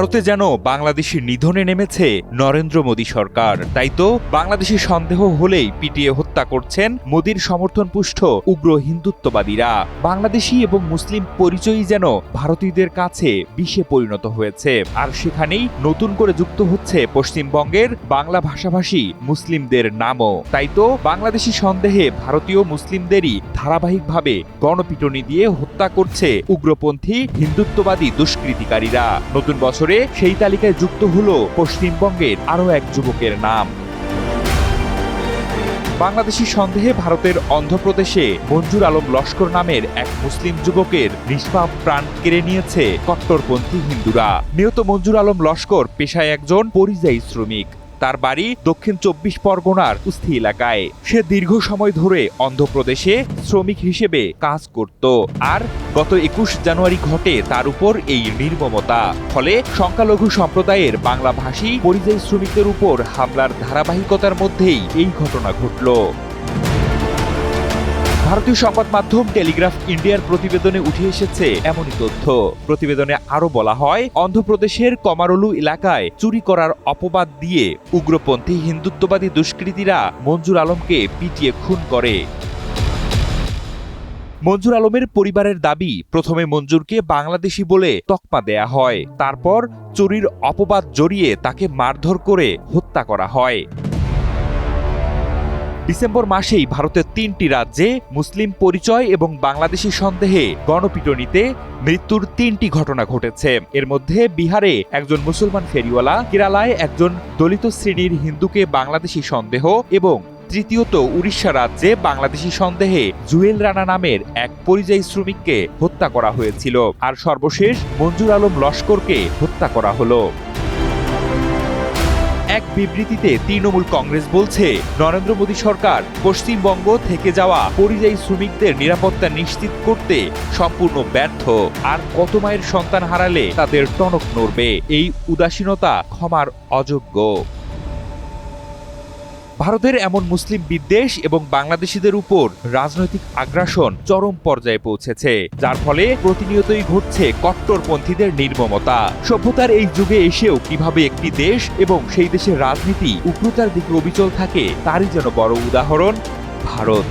ভারতে যেন বাংলাদেশের নিধনে নেমেছে নরেন্দ্র মোদী সরকার। তাই তো বাংলাদেশি সন্দেহ হলেই পিটিয়ে হত্যা করছেন মোদীর সমর্থনপুষ্ট উগ্র হিন্দুত্ববাদীরা। বাংলাদেশি এবং মুসলিম পরিচয়ই যেন ভারতীয়দের কাছে বিষে পরিণত হয়েছে। আর সেখানেই নতুন করে যুক্ত হচ্ছে পশ্চিমবঙ্গের বাংলা ভাষাভাষী মুসলিমদের নামও। তাই তো বাংলাদেশি সন্দেহে ভারতীয় মুসলিমদেরই ধারাবাহিকভাবে গণপিটুনি দিয়ে হত্যা করছে উগ্রপন্থী হিন্দুত্ববাদী দুষ্কৃতিকারীরা। নতুন বছরে সেই তালিকায় যুক্ত হলো পশ্চিমবঙ্গের আরও এক যুবকের নাম। বাংলাদেশি সন্দেহে ভারতের অন্ধ্রপ্রদেশে মঞ্জুর আলম লস্কর নামের এক মুসলিম যুবকের নিষ্পাপ প্রাণ কেড়ে নিয়েছে কট্টরপন্থী হিন্দুরা। নিহত মঞ্জুর আলম লস্কর পেশায় একজন পরিযায়ী শ্রমিক। তার বাড়ি দক্ষিণ 24 পরগনার কুস্থি এলাকায়। সে দীর্ঘ সময় ধরে অন্ধ্রপ্রদেশে শ্রমিক হিসেবে কাজ করত। আর গত 21 জানুয়ারি ঘটে তার উপর এই নির্মমতা। ফলে সংখ্যালঘু সম্প্রদায়ের বাংলাভাষী পরিযায়ী শ্রমিকদের উপর হামলার ধারাবাহিকতার মধ্যেই এই ঘটনা ঘটল। ভারতীয় সংবাদ মাধ্যম টেলিগ্রাফ ইন্ডিয়ার প্রতিবেদনে উঠে এসেছে এমনই তথ্য। প্রতিবেদনে আরও বলা হয়, অন্ধ্রপ্রদেশের কমারোলু এলাকায় চুরি করার অপবাদ দিয়ে উগ্রপন্থী হিন্দুত্ববাদী দুষ্কৃতীরা মঞ্জুর আলমকে পিটিয়ে খুন করে। মঞ্জুর আলমের পরিবারের দাবি, প্রথমে মঞ্জুরকে বাংলাদেশি বলে তকমা দেয়া হয়, তারপর চুরির অপবাদ জড়িয়ে তাকে মারধর করে হত্যা করা হয়। ডিসেম্বর মাসেই ভারতের 3টি রাজ্যে মুসলিম পরিচয় এবং বাংলাদেশি সন্দেহে গণপিটুনিতে মৃত্যুর 3টি ঘটনা ঘটেছে। এর মধ্যে বিহারে একজন মুসলমান ফেরিওয়ালা, কেরালায় একজন দলিত শ্রেণীর হিন্দুকে বাংলাদেশি সন্দেহ এবং তৃতীয়ত উড়িষ্যা রাজ্যে বাংলাদেশি সন্দেহে জুয়েল রানা নামের এক পরিযায়ী শ্রমিককে হত্যা করা হয়েছিল। আর সর্বশেষ মঞ্জুর আলম লস্করকে হত্যা করা হলো। এক বিবৃতিতে তৃণমূল কংগ্রেস বলছে, নরেন্দ্র মোদী সরকার পশ্চিমবঙ্গ থেকে যাওয়া পরিযায়ী শ্রমিকদের নিরাপত্তা নিশ্চিত করতে সম্পূর্ণ ব্যর্থ। আর কত মায়ের সন্তান হারালে তাদের টনক নড়বে। এই উদাসীনতা ক্ষমার অযোগ্য। ভারতের এমন মুসলিম বিদ্বেষ এবং বাংলাদেশিদের উপর রাজনৈতিক আগ্রাসন চরম পর্যায়ে পৌঁছেছে, যার ফলে প্রতিনিয়তই ঘটছে কট্টরপন্থীদের নির্মমতা। সভ্যতার এই যুগে এসেও কিভাবে একটি দেশ এবং সেই দেশের রাজনীতি উগ্রতার দিকে অবিচল থাকে, তারই যেন বড় উদাহরণ ভারত।